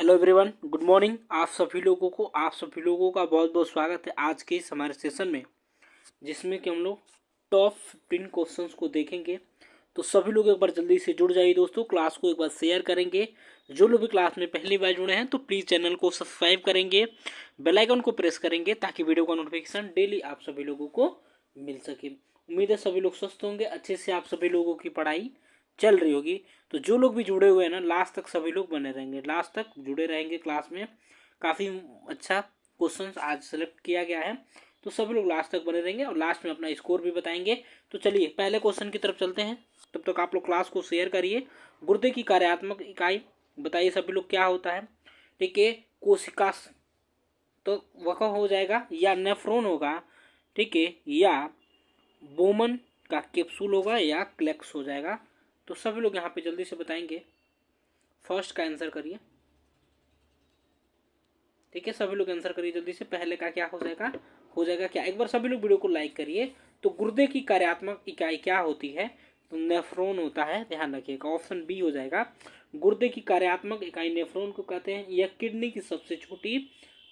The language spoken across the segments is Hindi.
Hello everyone, good morning. आप सभी लोगों का बहुत बहुत स्वागत है आज के इस हमारे सेशन में, जिसमें कि हम लोग टॉप 15 क्वेश्चंस को देखेंगे। तो सभी लोग एक बार जल्दी से जुड़ जाइए दोस्तों, क्लास को एक बार शेयर करेंगे। जो लोग भी क्लास में पहली बार जुड़े हैं तो प्लीज़ चैनल को सब्सक्राइब करेंगे, बेल आइकन को प्रेस करेंगे ताकि वीडियो का नोटिफिकेशन डेली आप सभी लोगों को मिल सके। उम्मीद है सभी लोग स्वस्थ होंगे, अच्छे से आप सभी लोगों की पढ़ाई चल रही होगी। तो जो लोग भी जुड़े हुए हैं ना, लास्ट तक सभी लोग बने रहेंगे, लास्ट तक जुड़े रहेंगे क्लास में। काफ़ी अच्छा क्वेश्चंस आज सेलेक्ट किया गया है, तो सभी लोग लास्ट तक बने रहेंगे और लास्ट में अपना स्कोर भी बताएंगे। तो चलिए पहले क्वेश्चन की तरफ चलते हैं। तब तक आप लोग क्लास को शेयर करिए। गुर्दे की कार्यात्मक इकाई बताइए सभी लोग, क्या होता है? ठीक है, कोशिका तो वह हो जाएगा, या नेफ्रॉन होगा, ठीक है, या बोमन का कैप्सूल होगा, या क्लेक्स हो जाएगा। तो सभी लोग यहाँ पे जल्दी से बताएंगे। फर्स्ट का आंसर करिए, ठीक है, सभी लोग आंसर करिए जल्दी से। पहले का क्या हो जाएगा क्या? एक बार सभी लोग वीडियो को लाइक करिए। तो गुर्दे की कार्यात्मक इकाई क्या होती है? तो नेफ्रॉन होता है, ध्यान रखिएगा। ऑप्शन बी हो जाएगा। गुर्दे की कार्यात्मक इकाई नेफ्रॉन को कहते हैं। यह किडनी की सबसे छोटी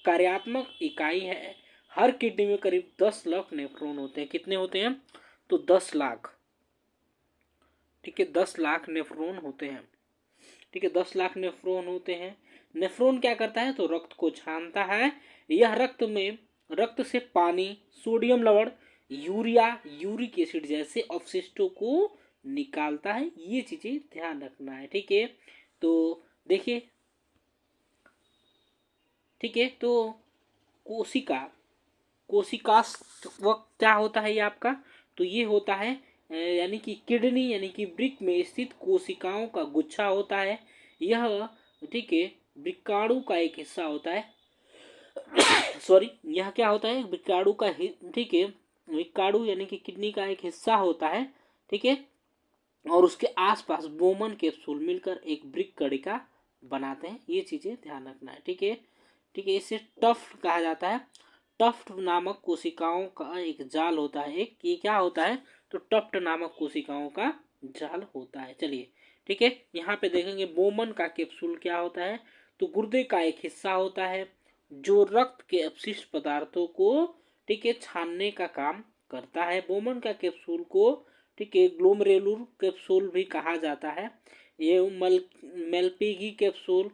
कार्यात्मक इकाई है। हर किडनी में करीब 10 लाख नेफ्रॉन होते हैं। कितने होते हैं? तो 10 लाख, ठीक है, 10 लाख नेफ्रॉन होते हैं। ठीक है, 10 लाख नेफ्रॉन होते हैं। नेफ्रॉन क्या करता है? तो रक्त को छानता है। यह रक्त से पानी, सोडियम लवण, यूरिया, यूरिक एसिड जैसे अवशिष्टों को निकालता है। ये चीजें ध्यान रखना है, ठीक है। तो देखिए, ठीक है, तो कोशिका कोशिकास वक्त क्या होता है ये आपका? तो ये होता है यानी कि किडनी यानी कि वृक्क में स्थित कोशिकाओं का गुच्छा होता है। यह, ठीक है, वृक्काणु का एक हिस्सा होता है। सॉरी, यह क्या होता है? वृक्काणु का, ठीक है, वृक्काणु यानी कि किडनी का एक हिस्सा होता है, ठीक है। और उसके आसपास बोमन कैप्सूल मिलकर एक वृक्क कणिका बनाते हैं। ये चीजें ध्यान रखना है, ठीक है। ठीक है, इसे टफ्ट कहा जाता है। टफ्ट नामक कोशिकाओं का एक जाल होता है। एक ये क्या होता है? तो टफ्ट नामक कोशिकाओं का जाल होता है। चलिए, ठीक है, यहाँ पे देखेंगे बोमन का कैप्सूल क्या होता है? तो गुर्दे का एक हिस्सा होता है जो रक्त के अपशिष्ट पदार्थों को, ठीक है, छानने का काम करता है। बोमन का कैप्सूल को, ठीक है, ग्लोमेरुलर कैप्सूल भी कहा जाता है। ये मेल्पिगी कैप्सूल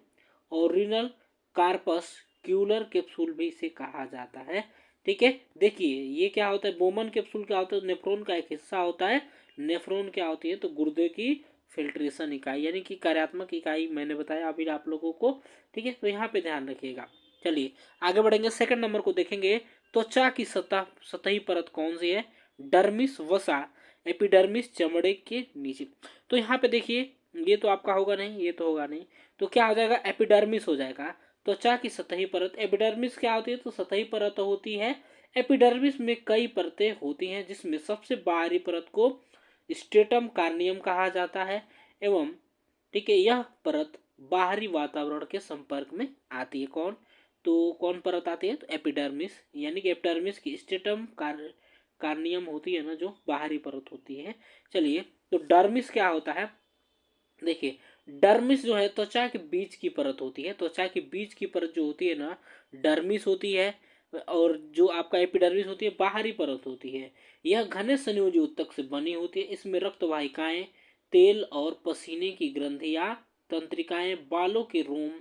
और रीनल कार्पस क्यूलर कैप्सूल भी इसे कहा जाता है, ठीक है। देखिए, ये क्या होता है? बोमन कैप्सूल क्या होता है? नेफ्रॉन का एक हिस्सा होता है। नेफ्रॉन क्या होती है? तो गुर्दे की फिल्ट्रेशन इकाई यानी कि कार्यात्मक इकाई, मैंने बताया अभी आप लोगों को, ठीक है। तो यहाँ पे ध्यान रखिएगा। चलिए आगे बढ़ेंगे, सेकंड नंबर को देखेंगे। त्वचा की सतही परत कौन सी है? डर्मिस, वसा, एपिडर्मिस, चमड़े के नीचे। तो यहाँ पे देखिए, ये तो आपका होगा नहीं, ये तो होगा नहीं, तो क्या हो जाएगा? एपिडर्मिस हो जाएगा। त्वचा की सतही परत। एपिडर्मिस क्या होती है? तो सतही परत होती है। एपिडर्मिस में कई परतें होती हैं, जिसमें सबसे बाहरी परत को स्ट्रेटम कार्नियम कहा जाता है। एवं, ठीक है, यह परत बाहरी वातावरण के संपर्क में आती है। तो कौन परत आती है? तो एपिडर्मिस, यानी कि एपिडर्मिस की स्ट्रेटम कार्नियम होती है ना, जो बाहरी परत होती है। चलिए, तो डर्मिस क्या होता है? देखिए, डर्मिस जो है त्वचा के बीच की परत होती है। त्वचा के बीच की परत जो होती है ना, डर्मिस होती है। और जो आपका एपिडर्मिस होती है, बाहरी परत होती है। यह घने संयोजी ऊतक से बनी होती है। इसमें रक्त वाहिकाएं, तेल और पसीने की ग्रंथियां, तंत्रिकाएं, बालों के रोम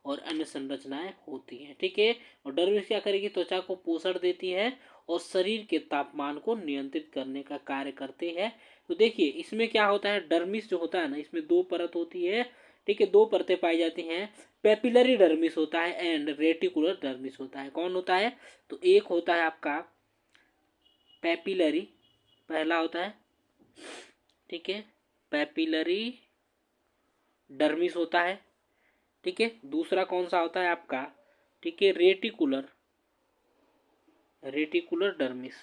और अन्य संरचनाएं होती हैं, ठीक है। और डर्मिस क्या करेगी? त्वचा को पोषण देती है और शरीर के तापमान को नियंत्रित करने का कार्य करते हैं। तो देखिए, इसमें क्या होता है? डर्मिस जो होता है ना, इसमें दो परत होती है, ठीक है, दो परतें पाई जाती हैं। पेपिलरी डर्मिस होता है एंड रेटिकुलर डर्मिस होता है। कौन होता है? तो एक होता है आपका पेपिलरी, पहला होता है, ठीक है, पेपिलरी डर्मिस होता है, ठीक है। दूसरा कौन सा होता है आपका? ठीक है, रेटिकुलर डर्मिस,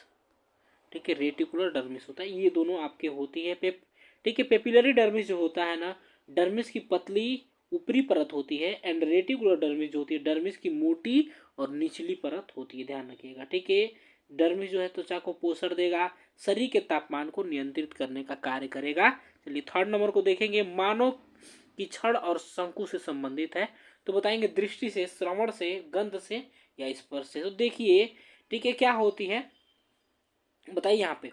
ठीक है, रेटिकुलर डर्मिस होता है। ये दोनों आपके होती है। ठीक है, पेपिलरी डर्मिस जो होता है ना, डर्मिस की पतली ऊपरी परत होती है। एंड रेटिकुलर डर्मिस जो होती है, डर्मिस की मोटी और निचली परत होती है, ध्यान रखिएगा, ठीक है। डर्मिस जो है त्वचा को पोषण देगा, शरीर के तापमान को नियंत्रित करने का कार्य करेगा। चलिए थर्ड नंबर को देखेंगे। मानव कि छड़ और शंकु से संबंधित है? तो बताएंगे दृष्टि से, श्रवण से, गंध से या स्पर्श से। तो देखिए ठीक है क्या होती है बताइए यहाँ पे।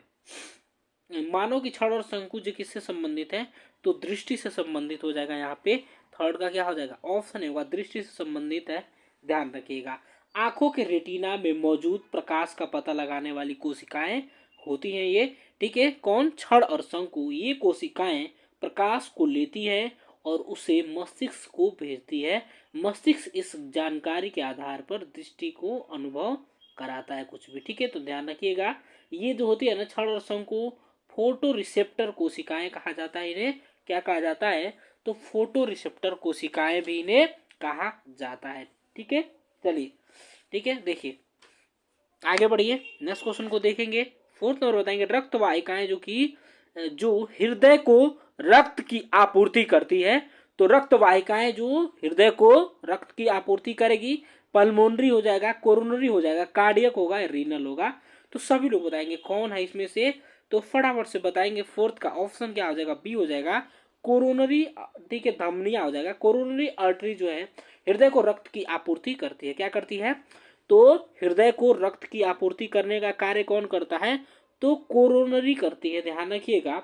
मानो कि छड़ और शंकु जो किससे संबंधित है, तो दृष्टि से संबंधित हो जाएगा। यहाँ पे थर्ड का क्या हो जाएगा, ऑप्शन होगा दृष्टि से संबंधित है। ध्यान रखिएगा। आंखों के रेटिना में मौजूद प्रकाश का पता लगाने वाली कोशिकाएं होती हैं ये। ठीक है, कौन, छड़ और शंकु। ये कोशिकाएं प्रकाश को लेती है और उसे मस्तिष्क को भेजती है। मस्तिष्क इस जानकारी के आधार पर दृष्टि को अनुभव कराता है कुछ भी। ठीक है, तो ध्यान रखिएगा। ये जो होती है ना छड़ और शंकु, फोटो रिसेप्टर कोशिकाएं कहा जाता है इन्हें। क्या कहा जाता है, तो फोटो रिसेप्टर कोशिकाएं भी इन्हें कहा जाता है। ठीक है, चलिए ठीक है देखिए आगे बढ़िए, नेक्स्ट क्वेश्चन को देखेंगे। फोर्थ नंबर बताएंगे, रक्त वाहिकाएं जो हृदय को रक्त की आपूर्ति करती है। तो रक्त वाहिकाएं जो हृदय को रक्त की आपूर्ति करेगी, पल्मोनरी हो जाएगा, कोरोनरी हो जाएगा, कार्डियक होगा, रीनल होगा। तो सभी लोग बताएंगे कौन है इसमें से। तो फटाफट से बताएंगे। फोर्थ का ऑप्शन क्या हो जाएगा, बी हो जाएगा, कोरोनरी। ठीक है, धमनियां हो जाएगा। कोरोनरी आर्टरी जो है हृदय को रक्त की आपूर्ति करती है। क्या करती है, तो हृदय को रक्त की आपूर्ति करने का कार्य कौन करता है, तो कोरोनरी करती है। ध्यान रखिएगा।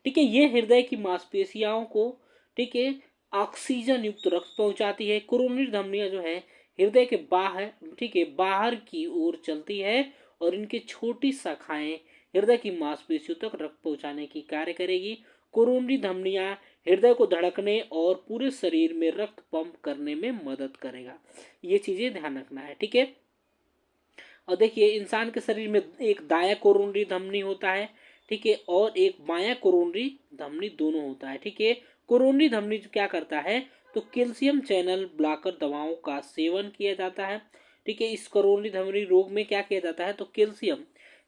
ठीक है, ये हृदय की मांसपेशियों को ठीक है ऑक्सीजन युक्त रक्त पहुंचाती है। कोरोनरी धमनियां जो है हृदय के बाहर ठीक है बाहर की ओर चलती है और इनकी छोटी शाखाएं हृदय की मांसपेशियों तक रक्त पहुंचाने की कार्य करेगी। कोरोनरी धमनियां हृदय को धड़कने और पूरे शरीर में रक्त पंप करने में मदद करेगा। ये चीजें ध्यान रखना है। ठीक है, और देखिए इंसान के शरीर में एक दाया कोरोनरी धमनी होता है। ठीक है, और एक बाया कोरोनरी धमनी दोनों होता है। ठीक है, कोरोनरी धमनी क्या करता है, तो कैल्शियम चैनल ब्लॉकर दवाओं का सेवन किया जाता है। ठीक है, इस कोरोनरी धमनी रोग में क्या किया जाता है, तो कैल्शियम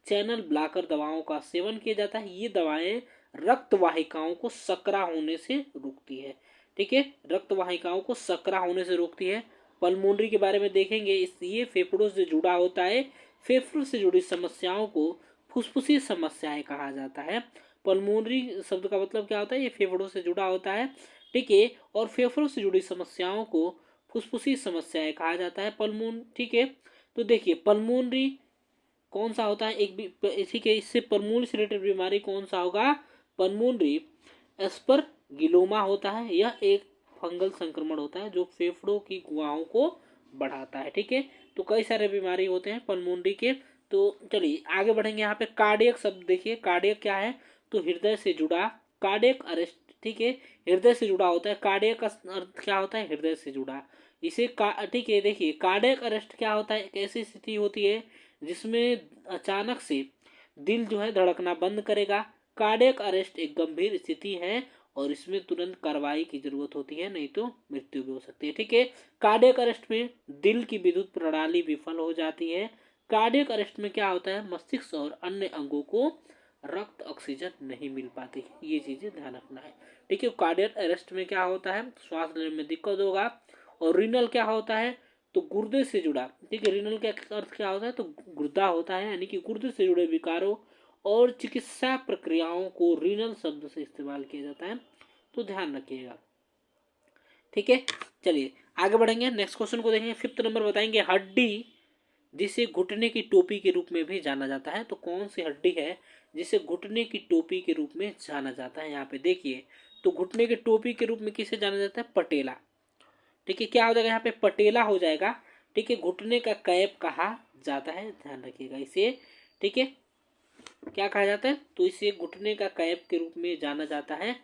चैनल ब्लॉकर दवाओं का सेवन किया जाता है। ये दवाएं रक्त वाहिकाओं को सकरा होने से रोकती है। ठीक है, रक्त वाहिकाओं को सकरा होने से रोकती है। पल्मोनरी के बारे में देखेंगे, ये फेफड़ों से जुड़ा होता है। फेफड़ों से जुड़ी समस्याओं को फुसफुसी समस्याएं कहा जाता है। पल्मोनरी शब्द का मतलब क्या होता है, ये फेफड़ों से जुड़ा होता है। ठीक है, और फेफड़ों से जुड़ी समस्याओं को फुसफुसी समस्याएं कहा जाता है पल्मोन। ठीक है, तो देखिए पल्मोनरी कौन सा होता है, एक भी इसी के इससे पल्मोनरी से रिलेटेड बीमारी कौन सा होगा, पल्मोनरी एस्परगिलोमा होता है। यह एक फंगल संक्रमण होता है जो फेफड़ों की गुहाओं को बढ़ाता है। ठीक है, तो कई सारे बीमारी होते हैं पल्मोनरी के। तो चलिए आगे बढ़ेंगे। यहाँ पे कार्डियक शब्द देखिए, कार्डियक क्या है, तो हृदय से जुड़ा, कार्डियक अरेस्ट। ठीक है, हृदय से जुड़ा होता है। कार्डियक का अर्थ क्या होता है, हृदय से जुड़ा। इसे ठीक है, देखिए कार्डियक अरेस्ट क्या होता है, एक ऐसी स्थिति होती है जिसमें अचानक से दिल जो है धड़कना बंद करेगा। कार्डियक अरेस्ट एक गंभीर स्थिति है और इसमें तुरंत कार्रवाई की जरूरत होती है, नहीं तो मृत्यु भी हो सकती है। ठीक है, कार्डियक अरेस्ट में दिल की विद्युत प्रणाली विफल हो जाती है। कार्डियक अरेस्ट में क्या होता है, मस्तिष्क और अन्य अंगों को रक्त ऑक्सीजन नहीं मिल पाती। ये चीजें ध्यान रखना है। ठीक है, कार्डियक अरेस्ट में क्या होता है, श्वास लेने में दिक्कत होगा। और रीनल क्या होता है, तो गुर्दे से जुड़ा। ठीक है, रीनल का अर्थ क्या होता है, तो गुर्दा होता है, यानी कि गुर्दे से जुड़े विकारों और चिकित्सा प्रक्रियाओं को रीनल शब्द से इस्तेमाल किया जाता है। तो ध्यान रखिएगा। ठीक है, चलिए आगे बढ़ेंगे, नेक्स्ट क्वेश्चन को देखेंगे। फिफ्थ नंबर बताएंगे, हड्डी जिसे घुटने की टोपी के रूप में भी जाना जाता है। तो कौन सी हड्डी है जिसे घुटने की टोपी के रूप में जाना जाता है, यहाँ पे देखिए। तो घुटने की टोपी के रूप में किसे जाना जाता है, पटेला। ठीक है, क्या हो जाएगा यहाँ पे, पटेला हो जाएगा। ठीक है, घुटने का कैप कहा जाता है, ध्यान रखिएगा इसे। ठीक है, क्या कहा जाता है, तो इसे घुटने का कैप के रूप में जाना जाता है।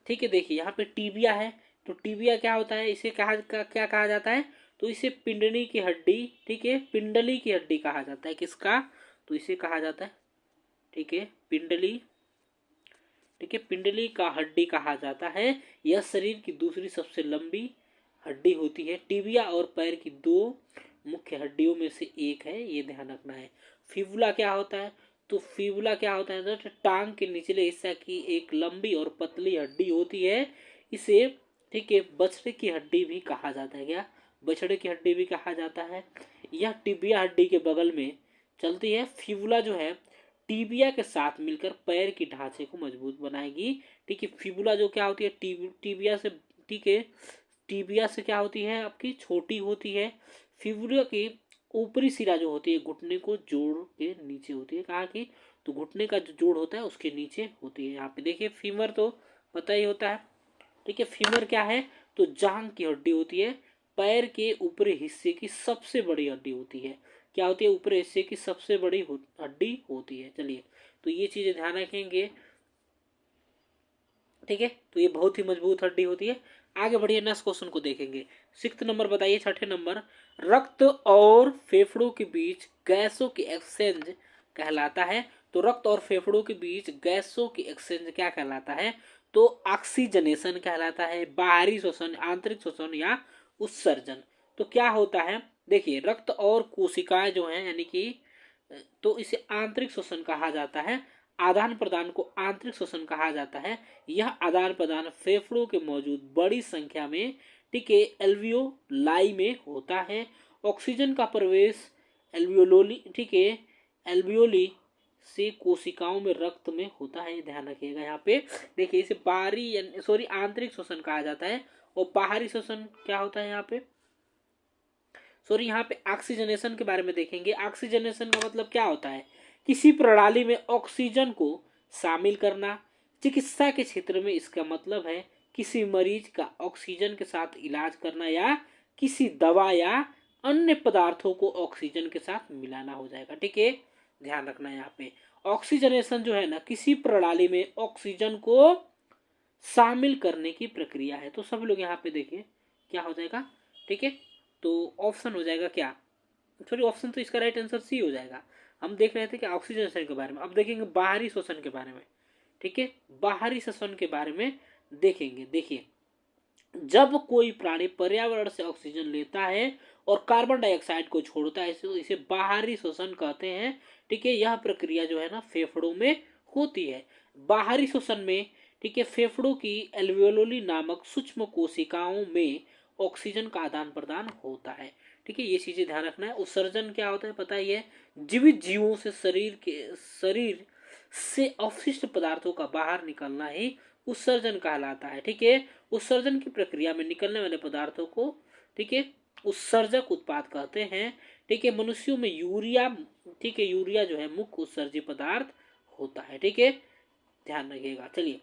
ठीक है, देखिए यहाँ पे टीबिया है। तो टीबिया क्या होता है, इसे क्या कहा जाता है, तो इसे पिंडली की हड्डी। ठीक है, पिंडली की हड्डी कहा जाता है, किसका, तो इसे कहा जाता है। ठीक है, पिंडली। ठीक है, पिंडली का हड्डी कहा जाता है। यह शरीर की दूसरी सबसे लंबी हड्डी होती है। टिबिया और पैर की दो मुख्य हड्डियों में से एक है, ये ध्यान रखना है। फिबुला क्या होता है, तो फिबुला क्या होता है, तो टांग के निचले हिस्सा की एक लंबी और पतली हड्डी होती है। इसे ठीक है बछड़े की हड्डी भी कहा जाता है। क्या, बछड़े की हड्डी भी कहा जाता है। यह टिबिया हड्डी के बगल में चलती है। फिबुला जो है टीबिया के साथ मिलकर पैर की ढांचे को मजबूत बनाएगी। ठीक है, फिबुला जो क्या होती है, टीबिया से ठीक है, टीबिया से क्या होती है आपकी, छोटी होती है। फिबुला की ऊपरी सिरा जो होती है घुटने को जोड़ के नीचे होती है, कहाँ की, तो घुटने का जो जोड़ होता है उसके नीचे होती है। यहाँ पे देखिए फीमर तो पता ही होता है, ठीक है। फीमर क्या है, तो जांघ की हड्डी होती है, पैर के ऊपरी हिस्से की सबसे बड़ी हड्डी होती है। क्या होती है, ऊपरी हिस्से की सबसे बड़ी हड्डी होती है। चलिए, तो ये चीजें ध्यान रखेंगे, ठीक है। तो ये बहुत ही मजबूत हड्डी होती है। आगे बढ़िए, नेक्स्ट क्वेश्चन को देखेंगे। 6 नंबर बताइए, 6 नंबर, रक्त और फेफड़ों के बीच गैसों की एक्सचेंज कहलाता है। तो रक्त और फेफड़ों के बीच गैसों की एक्सचेंज क्या कहलाता है, तो ऑक्सीजनेशन कहलाता है। बाहरी श्वसन, आंतरिक श्वसन या उत्सर्जन। तो क्या होता है, देखिए रक्त और कोशिकाएं जो हैं यानी कि, तो इसे आंतरिक श्वसन कहा जाता है। आदान प्रदान को आंतरिक श्वसन कहा जाता है। यह आदान प्रदान फेफड़ों के मौजूद बड़ी संख्या में, ठीक है, एल्वियोलाई में होता है। ऑक्सीजन का प्रवेश एल्वियोली, ठीक है, एल्वियोली से कोशिकाओं में रक्त में होता है। ध्यान रखिएगा यहाँ पे, देखिए इसे बाहरी सॉरी आंतरिक श्वसन कहा जाता है, और बाहरी श्वसन क्या होता है यहाँ पे, सॉरी यहाँ पे ऑक्सीजनेशन के बारे में देखेंगे। ऑक्सीजनेशन का मतलब क्या होता है, किसी प्रणाली में ऑक्सीजन को शामिल करना। चिकित्सा के क्षेत्र में इसका मतलब है किसी मरीज का ऑक्सीजन के साथ इलाज करना, या किसी दवा या अन्य पदार्थों को ऑक्सीजन के साथ मिलाना हो जाएगा, ठीक है। ध्यान रखना यहाँ पे, ऑक्सीजनेशन जो है ना, किसी प्रणाली में ऑक्सीजन को शामिल करने की प्रक्रिया है। तो सब लोग यहाँ पे देखिए क्या हो जाएगा, ठीक है। तो ऑप्शन हो जाएगा क्या, सॉरी ऑप्शन तो इसका राइट आंसर सी हो जाएगा। हम देख रहे थे कि ऑक्सीजनेशन के बारे में, अब देखेंगे बाहरी श्वसन के बारे में, ठीक है। बाहरी श्वसन के बारे में देखेंगे। देखिए, जब कोई प्राणी पर्यावरण से ऑक्सीजन लेता है और कार्बन डाइऑक्साइड को छोड़ता है, इसे बाहरी श्वसन कहते हैं, ठीक है। यह प्रक्रिया जो है ना फेफड़ों में होती है। बाहरी श्वसन में, ठीक है, फेफड़ों की एल्वियोली नामक सूक्ष्म कोशिकाओं में ऑक्सीजन का आदान प्रदान होता है, ठीक है। ये चीजें ध्यान रखना है। उत्सर्जन क्या होता है पता ही है, जीवित जीवों से शरीर से अवशिष्ट पदार्थों का बाहर निकलना ही उत्सर्जन कहलाता है, ठीक है। उत्सर्जन की प्रक्रिया में निकलने वाले पदार्थों को, ठीक है, उत्सर्जक उत्पाद कहते हैं, ठीक है। मनुष्यों में यूरिया, ठीक है, यूरिया जो है मुख्य उत्सर्जी पदार्थ होता है, ठीक है। ध्यान रखिएगा। चलिए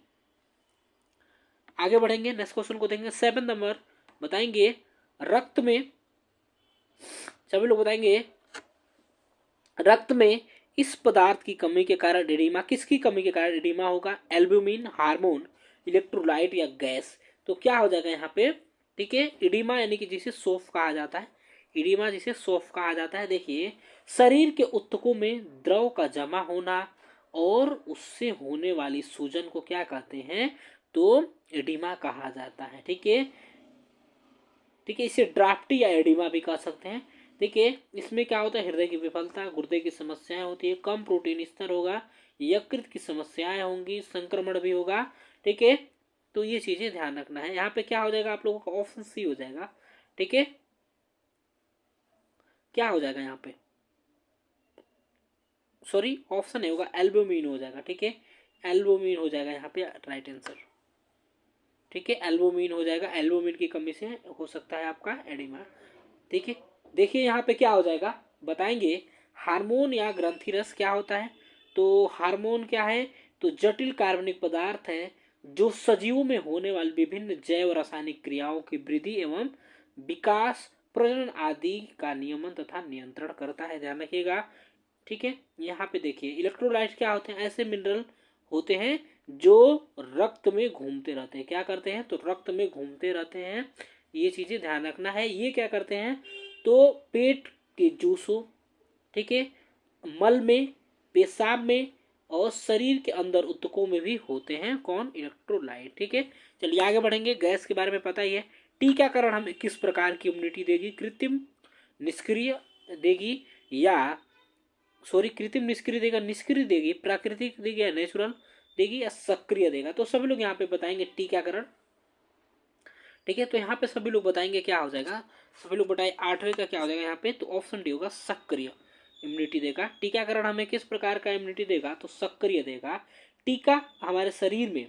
आगे बढ़ेंगे, नेक्स्ट क्वेश्चन को देखेंगे। 7 नंबर बताएंगे, रक्त में, सभी लोग बताएंगे, रक्त में इस पदार्थ की कमी के कारण एडिमा, किसकी कमी के कारण एडिमा होगा, एल्ब्यूमिन, हार्मोन, इलेक्ट्रोलाइट या गैस। तो क्या हो जाएगा यहाँ पे, ठीक है, एडिमा यानी कि जिसे सोफ कहा जाता है, एडिमा जिसे सोफ कहा जाता है। देखिए, शरीर के ऊतकों में द्रव का जमा होना और उससे होने वाली सूजन को क्या कहते हैं, तो एडिमा कहा जाता है, ठीक है, ठीक है। इसे ड्राफ्टी या एडिमा भी कह सकते हैं। देखिए, इसमें क्या होता है, हृदय की विफलता, गुर्दे की समस्याएं होती है, कम प्रोटीन स्तर होगा, यकृत की समस्याएं होंगी, संक्रमण भी होगा, ठीक है। तो ये चीजें ध्यान रखना है। यहाँ पे क्या हो जाएगा आप लोगों का, ऑप्शन सी हो जाएगा, ठीक है। क्या हो जाएगा यहाँ पे, सॉरी ऑप्शन नहीं होगा, एल्बुमिन हो जाएगा, ठीक है। एल्बुमिन हो जाएगा यहाँ पे राइट आंसर, ठीक है। एल्बुमिन हो जाएगा, एल्बुमिन की कमी से हो सकता है आपका एडिमा, ठीक है। देखिए यहाँ पे क्या हो जाएगा बताएंगे, हार्मोन या ग्रंथिरस क्या होता है। तो हार्मोन क्या है, तो जटिल कार्बनिक पदार्थ है जो सजीवों में होने वाली विभिन्न जैव रासायनिक क्रियाओं की वृद्धि एवं विकास, प्रजनन आदि का नियमन तथा नियंत्रण करता है। ध्यान रखिएगा, ठीक है। यहाँ पे देखिए, इलेक्ट्रोलाइट क्या होते हैं, ऐसे मिनरल होते हैं जो रक्त में घूमते रहते हैं। क्या करते हैं, तो रक्त में घूमते रहते हैं। ये चीजें ध्यान रखना है। ये क्या करते हैं, तो पेट के जूसों, ठीक है, मल में, पेशाब में और शरीर के अंदर ऊतकों में भी होते हैं। कौन, इलेक्ट्रोलाइट, ठीक है। चलिए आगे बढ़ेंगे। गैस के बारे में पता ही है। टीकाकरण हमें किस प्रकार की इम्यूनिटी देगी, कृत्रिम निष्क्रिय देगी या, सॉरी कृत्रिम निष्क्रिय देगा, निष्क्रिय देगी, प्राकृतिक देगी या नेचुरल देगी या सक्रिय देगा। तो सभी लोग यहाँ पे बताएंगे टीकाकरण, ठीक है। तो यहाँ पे सभी लोग बताएंगे क्या हो जाएगा, सभी लोग बताए 8वें का क्या हो जाएगा यहाँ पे, तो ऑप्शन डी होगा, सक्रिय इम्यूनिटी देगा। टीकाकरण हमें किस प्रकार का इम्यूनिटी देगा, तो सक्रिय देगा। टीका हमारे शरीर में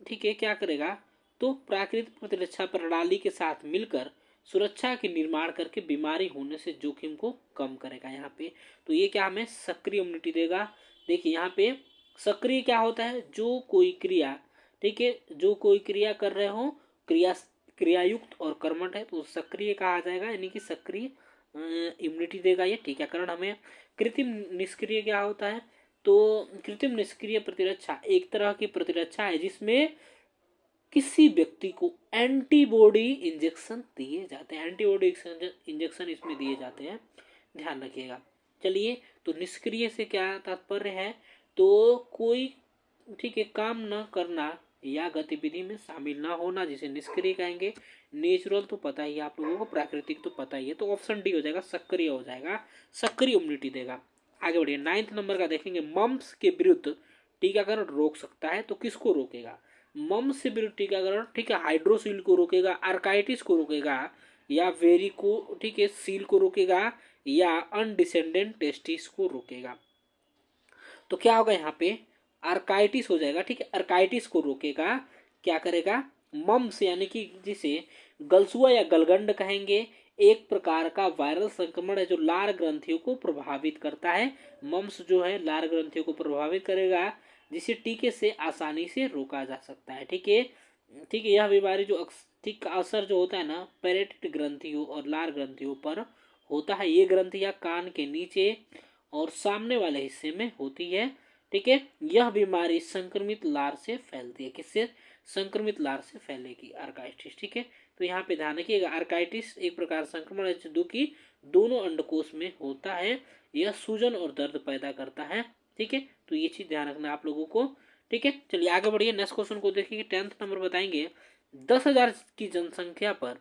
ठीक है क्या करेगा, तो प्राकृतिक प्रतिरक्षा प्रणाली के साथ मिलकर सुरक्षा के निर्माण करके बीमारी होने से जोखिम को कम करेगा यहाँ पे। तो ये क्या हमें सक्रिय इम्यूनिटी देगा। देखिए यहाँ पे सक्रिय क्या होता है, जो कोई क्रिया, ठीक है, जो कोई क्रिया कर रहे हो, क्रिया क्रियायुक्त और कर्मठ है तो सक्रिय कहा जाएगा, यानी कि सक्रिय इम्यूनिटी देगा ये टीकाकरण हमें। कृत्रिम निष्क्रिय क्या होता है, तो कृत्रिम निष्क्रिय प्रतिरक्षा एक तरह की प्रतिरक्षा है जिसमें किसी व्यक्ति को एंटीबॉडी इंजेक्शन दिए जाते हैं, एंटीबॉडी इंजेक्शन इसमें दिए जाते हैं, ध्यान रखिएगा। चलिए, तो निष्क्रिय से क्या तात्पर्य है, तो कोई, ठीक है, काम न करना या गतिविधि में शामिल ना होना, जिसे निष्क्रिय कहेंगे। नेचुरल तो पता ही है आप लोगों को, प्राकृतिक तो पता ही है, तो ऑप्शन डी हो जाएगा, सक्रिय हो जाएगा, सक्रिय इम्यूनिटी देगा। आगे बढ़िए, 9 नंबर का देखेंगे, मम्प्स के विरुद्ध टीकाकरण रोक सकता है, तो किसको रोकेगा। मम्प्स से विरुद्ध टीकाकरण, ठीक है, हाइड्रोसील को रोकेगा, आर्काइटिस को रोकेगा, या वेरिको, ठीक है, सील को रोकेगा, या अनडिसेंडेंट टेस्टिस को रोकेगा। तो क्या होगा यहाँ पे, आर्काइटिस हो जाएगा, ठीक है, आर्काइटिस को रोकेगा। क्या करेगा, मम्प्स यानी कि जिसे गलसुआ या गलगंड कहेंगे, एक प्रकार का वायरल संक्रमण है जो लार ग्रंथियों को प्रभावित करता है। मम्प्स जो है लार ग्रंथियों को प्रभावित करेगा, जिसे टीके से आसानी से रोका जा सकता है, ठीक है। ठीक है, यह बीमारी जो ठीक का असर जो होता है ना, पैरेटिट ग्रंथियों और लार ग्रंथियों पर होता है। ये ग्रंथियां कान के नीचे और सामने वाले हिस्से में होती है, ठीक है। यह बीमारी संक्रमित लार से फैलती है, किससे, संक्रमित लार से फैलेगी, आर्काइटिस, ठीक है। तो यहाँ पे ध्यान रखिएगा, आर्काइटिस एक प्रकार संक्रमण है जो कि दोनों अंडकोश में होता है। यह सूजन और दर्द पैदा करता है, ठीक है। तो ये चीज ध्यान रखना आप लोगों को, ठीक है। चलिए आगे बढ़िए, नेक्स्ट क्वेश्चन को देखिए। 10th नंबर बताएंगे, 10,000 की जनसंख्या पर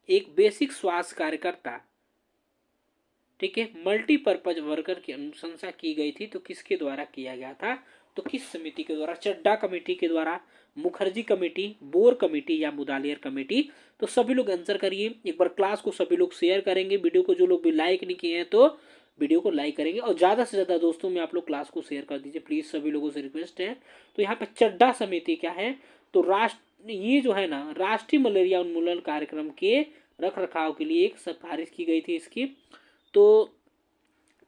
एक बेसिक स्वास्थ्य कार्यकर्ता, ठीक है, मल्टीपर्पज वर्कर की अनुशंसा की गई थी, तो किसके द्वारा किया गया था, तो किस समिति के द्वारा, चड्डा कमेटी के द्वारा, मुखर्जी कमेटी, बोर कमेटी, या मुदालियर कमेटी। तो सभी लोग आंसर करिए। एक बार क्लास को सभी लोग शेयर करेंगे, वीडियो को जो लोग भी लाइक नहीं किए हैं तो वीडियो को लाइक करेंगे, और ज्यादा से ज्यादा दोस्तों में आप लोग क्लास को शेयर कर दीजिए प्लीज, सभी लोगों से रिक्वेस्ट है। तो यहाँ पे चड्डा समिति क्या है, तो राष्ट्र, ये जो है ना, राष्ट्रीय मलेरिया उन्मूलन कार्यक्रम के रख रखाव के लिए एक सिफारिश की गई थी इसकी। तो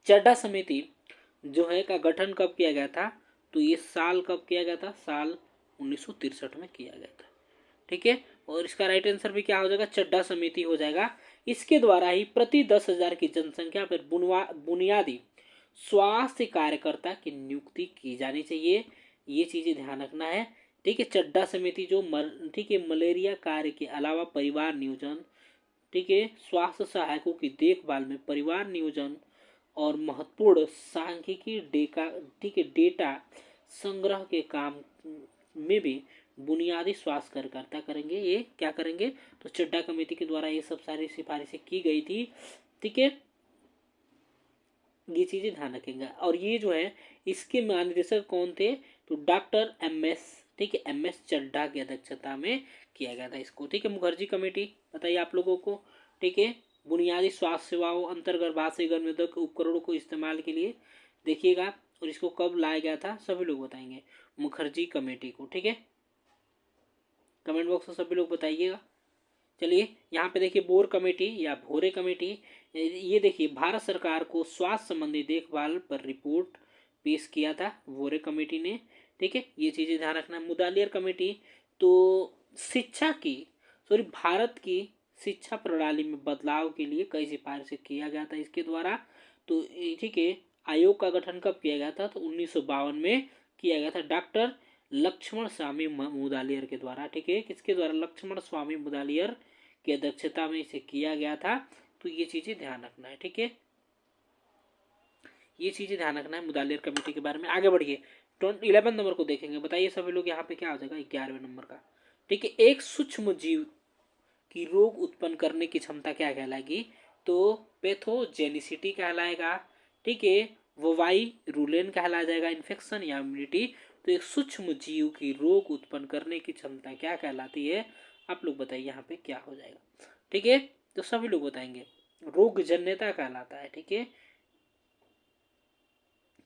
चड्डा समिति जो है का गठन कब किया गया था, तो ये साल कब किया गया था, साल 1963 में किया गया था, ठीक है। और इसका राइट आंसर भी क्या हो जाएगा, चड्डा समिति हो जाएगा। इसके द्वारा ही प्रति 10,000 की जनसंख्या पर बुनियादी स्वास्थ्य कार्यकर्ता की नियुक्ति की जानी चाहिए, ये चीजें ध्यान रखना है, ठीक है। चड्डा समिति जो ठीक है, मलेरिया कार्य के अलावा परिवार नियोजन, ठीक है, स्वास्थ्य सहायकों की देखभाल में परिवार नियोजन और महत्वपूर्ण सांख्यिकी डेटा, ठीक है, डेटा संग्रह के काम में भी बुनियादी स्वास्थ्य कार्यकर्ता करेंगे, ये क्या करेंगे, तो चड्डा कमेटी के द्वारा ये सब सारी सिफारिशें की गई थी, ठीक है। ये चीजें ध्यान रखेंगे। और ये जो है इसके महानिदेशक कौन थे, तो डॉक्टर MS, ठीक है, MS चड्ढा की अध्यक्षता में किया गया था इसको, ठीक है। मुखर्जी कमेटी बताइए आप लोगों को, ठीक है, बुनियादी स्वास्थ्य सेवाओं अंतर्गर्भाशय गर्भनिरोधक उपकरणों को इस्तेमाल के लिए देखिएगा, और इसको कब लाया गया था सभी लोग बताएंगे, मुखर्जी कमेटी को, ठीक है। कमेंट बॉक्स में सभी लोग बताइएगा। चलिए यहाँ पे देखिए, बोर कमेटी या भोरे कमेटी, ये देखिए भारत सरकार को स्वास्थ्य संबंधी देखभाल पर रिपोर्ट पेश किया था भोरे कमेटी ने, ठीक है। ये चीजें ध्यान रखना। मुदालियर कमेटी, तो शिक्षा की, सॉरी, भारत की शिक्षा प्रणाली में बदलाव के लिए कई सिफारिशें किया गया था इसके द्वारा। तो ठीक है, आयोग का गठन कब किया गया था, तो 1952 में किया गया था, डॉक्टर लक्ष्मण स्वामी मुदालियर के द्वारा, ठीक है, किसके द्वारा, लक्ष्मण स्वामी मुदालियर की अध्यक्षता में इसे किया गया था। तो ये चीजें ध्यान रखना है, ठीक है, ये चीजें ध्यान रखना है मुदालियर कमेटी के बारे में। आगे बढ़िए, 11 नंबर को देखेंगे, बताइए सभी लोग यहाँ पे क्या हो जाएगा, 11वें नंबर का, ठीक है। एक सूक्ष्म जीव की रोग उत्पन्न करने की क्षमता क्या कहलाएगी, तो पैथोजेनिसिटी कहलाएगा, ठीक है। वोवाई रूलेन कहला जाएगा, इन्फेक्शन या इम्यूनिटी। तो एक सूक्ष्म जीव की रोग उत्पन्न करने की क्षमता क्या कहलाती है, आप लोग बताइए यहाँ पे क्या हो जाएगा, ठीक है। तो सभी लोग बताएंगे, रोगजन्यता कहलाता है, ठीक है,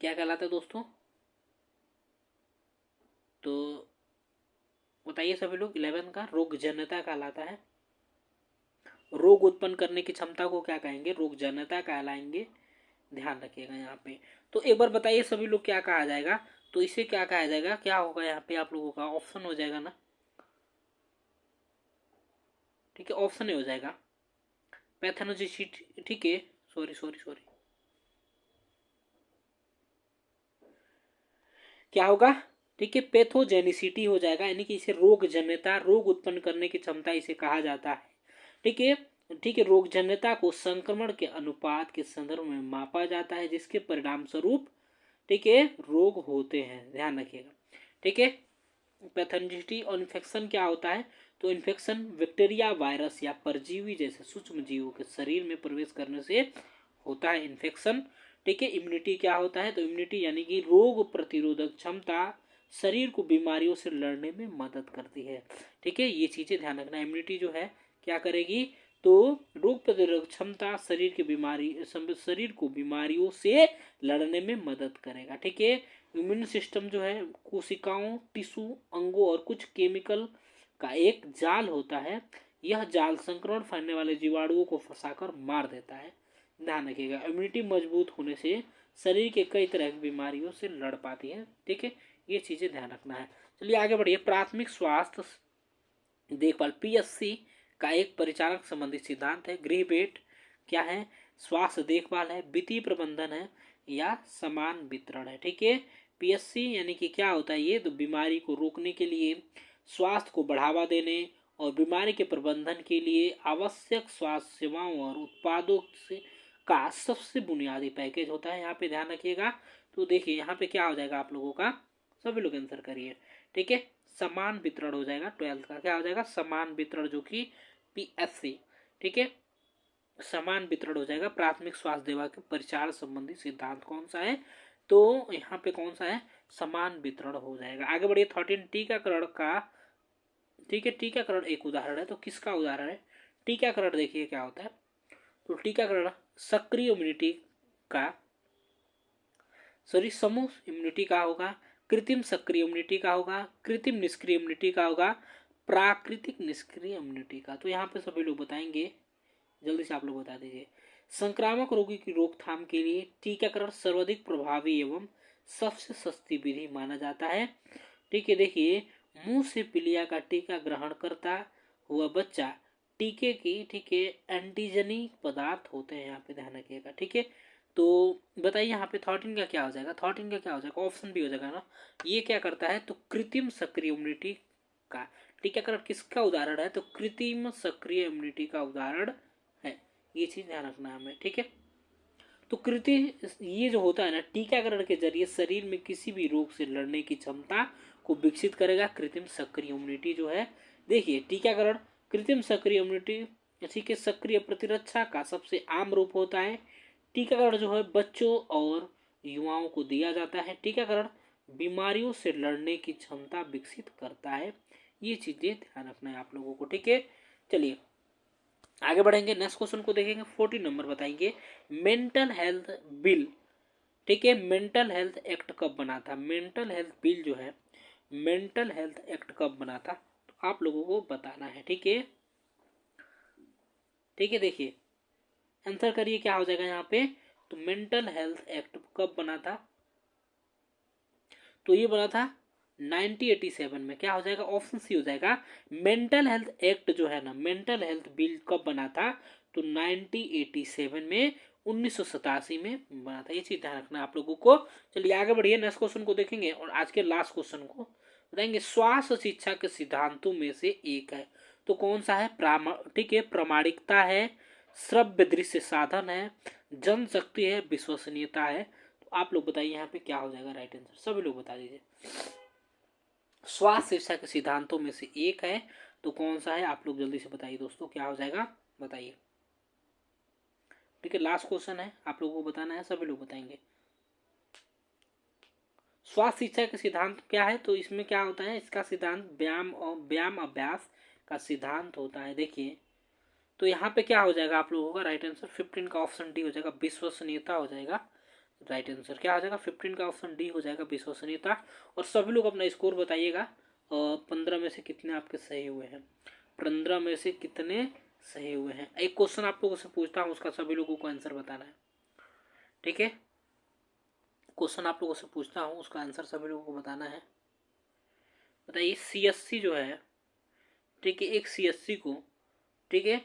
क्या कहलाता है दोस्तों, तो बताइए सभी लोग। 11 का रोगजनता कहलाता है। रोग उत्पन्न करने की क्षमता को क्या कहेंगे? रोगजनता कहलाएंगे। ध्यान रखिएगा यहाँ पे। तो एक बार बताइए सभी लोग क्या कहा जाएगा? तो इसे क्या कहा जाएगा? क्या होगा यहाँ पे आप लोगों का? ऑप्शन हो जाएगा ना, ठीक है, ऑप्शन ही हो जाएगा पैथोजेनिसिटी, ठीक है, सॉरी सॉरी सॉरी, क्या होगा? ठीक है, पैथोजेनिसिटी हो जाएगा, यानी कि इसे रोगजन्यता, रोग उत्पन्न करने की क्षमता इसे कहा जाता है। ठीक है, ठीक है। रोगजन्यता को संक्रमण के अनुपात के संदर्भ में मापा जाता है, जिसके परिणाम स्वरूप, ठीक है, रोग होते हैं। ध्यान रखिएगा, ठीक है। पैथोजेनिसिटी और इन्फेक्शन क्या होता है? तो इन्फेक्शन बैक्टीरिया, वायरस या परजीवी जैसे सूक्ष्म जीवों के शरीर में प्रवेश करने से होता है इन्फेक्शन। ठीक है। इम्यूनिटी क्या होता है? तो इम्यूनिटी यानी कि रोग प्रतिरोधक क्षमता शरीर को बीमारियों से लड़ने में मदद करती है। ठीक है, ये चीजें ध्यान रखना। इम्यूनिटी जो है क्या करेगी? तो रोग प्रतिरोधक क्षमता शरीर को बीमारियों से लड़ने में मदद करेगा। ठीक है। इम्यून सिस्टम जो है कोशिकाओं, टिश्यू, अंगों और कुछ केमिकल का एक जाल होता है। यह जाल संक्रमण फैलने वाले जीवाणुओं को फंसाकर मार देता है। ध्यान रखिएगा, इम्यूनिटी मजबूत होने से शरीर के कई तरह की बीमारियों से लड़ पाती है। ठीक है, ये चीजें ध्यान रखना है। चलिए आगे बढ़िए। प्राथमिक स्वास्थ्य देखभाल, पीएससी का एक परिचालक संबंधित सिद्धांत है। गृह भेंट क्या है? स्वास्थ्य देखभाल है, वित्तीय प्रबंधन है, या समान वितरण है। ठीक है, पीएससी यानी कि क्या होता है? ये तो बीमारी को रोकने के लिए, स्वास्थ्य को बढ़ावा देने और बीमारी के प्रबंधन के लिए आवश्यक स्वास्थ्य सेवाओं और उत्पादों से का सबसे बुनियादी पैकेज होता है। यहाँ पे ध्यान रखिएगा। तो देखिए यहाँ पे क्या हो जाएगा आप लोगों का, सभी लोग आंसर करिए। ठीक है, समान वितरण हो जाएगा। 12th का क्या हो जाएगा? समान वितरण, जो कि पीएससी। ठीक है, समान वितरण हो जाएगा। प्राथमिक स्वास्थ्य सेवा के परिचार संबंधी सिद्धांत कौन सा है? तो यहाँ पे कौन सा है? समान वितरण हो जाएगा। आगे बढ़िए। 13 टीकाकरण का, ठीक है, टीकाकरण एक उदाहरण है। तो किसका उदाहरण है? टीकाकरण देखिए क्या होता है। तो टीकाकरण सक्रिय इम्यूनिटी का, सॉरी, समूह इम्यूनिटी का होगा, कृत्रिम सक्रिय इम्यूनिटी का होगा, कृत्रिम निष्क्रिय इम्यूनिटी का होगा, प्राकृतिक निष्क्रिय इम्यूनिटी का। तो यहाँ पे सभी लोग बताएंगे, जल्दी से आप लोग बता दीजिए। संक्रामक रोगी की रोकथाम के लिए टीकाकरण सर्वाधिक प्रभावी एवं सबसे सस्ती विधि माना जाता है। ठीक है, देखिए, मुंह से पीलिया का टीका ग्रहण करता हुआ बच्चा टीके की, ठीक है, एंटीजनिक पदार्थ होते हैं। यहाँ पे ध्यान रखिएगा। ठीक है, तो बताइए यहाँ पे 13 का क्या हो जाएगा? 13 का क्या हो जाएगा? ऑप्शन भी हो जाएगा ना। ये क्या करता है? तो कृत्रिम सक्रिय इम्यूनिटी का टीकाकरण किसका उदाहरण है? तो कृत्रिम सक्रिय इम्यूनिटी का उदाहरण है। ये चीज ध्यान रखना है हमें। ठीक है, तो ये जो होता है ना, टीकाकरण के जरिए शरीर में किसी भी रोग से लड़ने की क्षमता को विकसित करेगा। कृत्रिम सक्रिय इम्यूनिटी जो है, देखिए, टीकाकरण कृत्रिम सक्रिय इम्यूनिटी, इसी के सक्रिय प्रतिरक्षा का सबसे आम रूप होता है। टीकाकरण जो है बच्चों और युवाओं को दिया जाता है। टीकाकरण बीमारियों से लड़ने की क्षमता विकसित करता है। ये चीजें ध्यान रखना है आप लोगों को। ठीक है, चलिए आगे बढ़ेंगे। नेक्स्ट क्वेश्चन को देखेंगे। 14 नंबर बताएंगे, मेंटल हेल्थ बिल। ठीक है, मेंटल हेल्थ एक्ट कब बना था? मेंटल हेल्थ बिल जो है, मेंटल हेल्थ एक्ट कब बना था? तो आप लोगों को बताना है। ठीक है, ठीक है, देखिए आंसर करिए क्या हो जाएगा यहाँ पे। तो मेंटल हेल्थ एक्ट कब बना था? तो ये बना था 1987 में। क्या हो जाएगा? ऑप्शन सी हो जाएगा। मेंटल हेल्थ एक्ट जो है ना, मेंटल हेल्थ बिल कब बना था? तो 1987 में, 1987 में बना था। ये चीज ध्यान रखना आप लोगों को। चलिए आगे बढ़िए। नेक्स्ट क्वेश्चन को देखेंगे और आज के लास्ट क्वेश्चन को बताएंगे। स्वास्थ्य शिक्षा के सिद्धांतों में से एक है, तो कौन सा है? ठीक है, प्रामाणिकता है, श्रव्य दृश्य साधन है, जनशक्ति है, विश्वसनीयता है। तो आप लोग बताइए यहाँ पे क्या हो जाएगा राइट आंसर? सभी लोग बता दीजिए। स्वास्थ्य शिक्षा के सिद्धांतों में से एक है, तो कौन सा है? आप लोग जल्दी से बताइए दोस्तों, क्या हो जाएगा? बताइए। ठीक है, लास्ट क्वेश्चन है, आप लोगों को बताना है, सभी लोग बताएंगे। स्वास्थ्य शिक्षा के सिद्धांत क्या है? तो इसमें क्या होता है? इसका सिद्धांत व्यायाम और व्यायाम अभ्यास का सिद्धांत होता है। देखिए, तो यहाँ पे क्या हो जाएगा आप लोगों का राइट आंसर? 15 का ऑप्शन डी हो जाएगा, विश्वसनीयता हो जाएगा राइट आंसर। क्या हो जाएगा? 15 का ऑप्शन डी हो जाएगा, विश्वसनीयता। और सभी लोग अपना स्कोर बताइएगा और 15 में से कितने आपके सही हुए हैं, 15 में से कितने सही हुए हैं। एक क्वेश्चन आप लोगों से पूछता हूँ, उसका सभी लोगों को आंसर बताना है, ठीक है। क्वेश्चन आप लोगों से पूछता हूँ, उसका आंसर सभी लोगों को बताना है। बताइए सीएससी जो है, ठीक है, एक सीएससी को, ठीक है,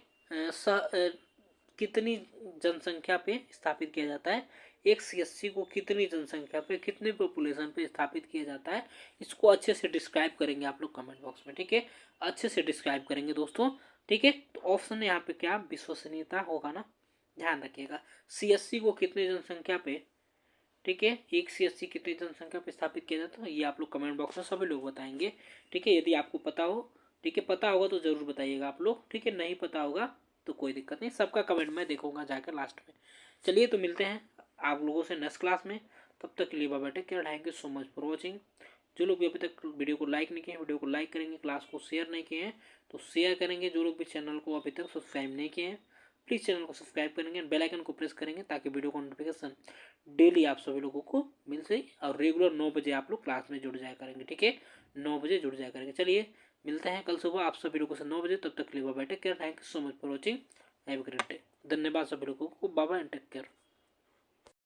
कितनी जनसंख्या पे स्थापित किया जाता है, एक सीएससी को कितनी जनसंख्या पे, कितने पॉपुलेशन पे स्थापित किया जाता है, इसको अच्छे से डिस्क्राइब करेंगे आप लोग कमेंट बॉक्स में, ठीक है, अच्छे से डिस्क्राइब करेंगे दोस्तों, ठीक है। तो ऑप्शन यहाँ पे क्या विश्वसनीयता होगा ना, ध्यान रखिएगा। सीएससी को कितने जनसंख्या पे, ठीक है, एक सीएससी कितनी जनसंख्या पे स्थापित किया जाता है, ये आप लोग कमेंट बॉक्स में सभी लोग बताएंगे, ठीक है। यदि आपको पता हो, ठीक है, पता होगा तो जरूर बताइएगा आप लोग, ठीक है, नहीं पता होगा तो कोई दिक्कत नहीं, सबका कमेंट मैं देखूंगा जाकर लास्ट में। चलिए तो मिलते हैं आप लोगों से नेक्स्ट क्लास में, तब तक के लिए bye bye, take care, thank you so much for watching. जो लोग भी अभी तक वीडियो को लाइक नहीं किए हैं, वीडियो को लाइक करेंगे, क्लास को शेयर नहीं किए हैं तो शेयर करेंगे, जो लोग भी चैनल को अभी तक सब्सक्राइब नहीं किए हैं प्लीज़ चैनल को सब्सक्राइब करेंगे, बेल आइकन को प्रेस करेंगे ताकि वीडियो को नोटिफिकेशन डेली आप सभी लोगों को मिल सके, और रेगुलर 9 बजे आप लोग क्लास में जुड़ जाया करेंगे, ठीक है, 9 बजे जुड़ जाया करेंगे। चलिए मिलते हैं कल सुबह आप सभी लोगों से 9 बजे, तब तक के लिए bye bye, take care, thank you so much for watching, have a great day. धन्यवाद सभी लोगों को, bye bye and take care.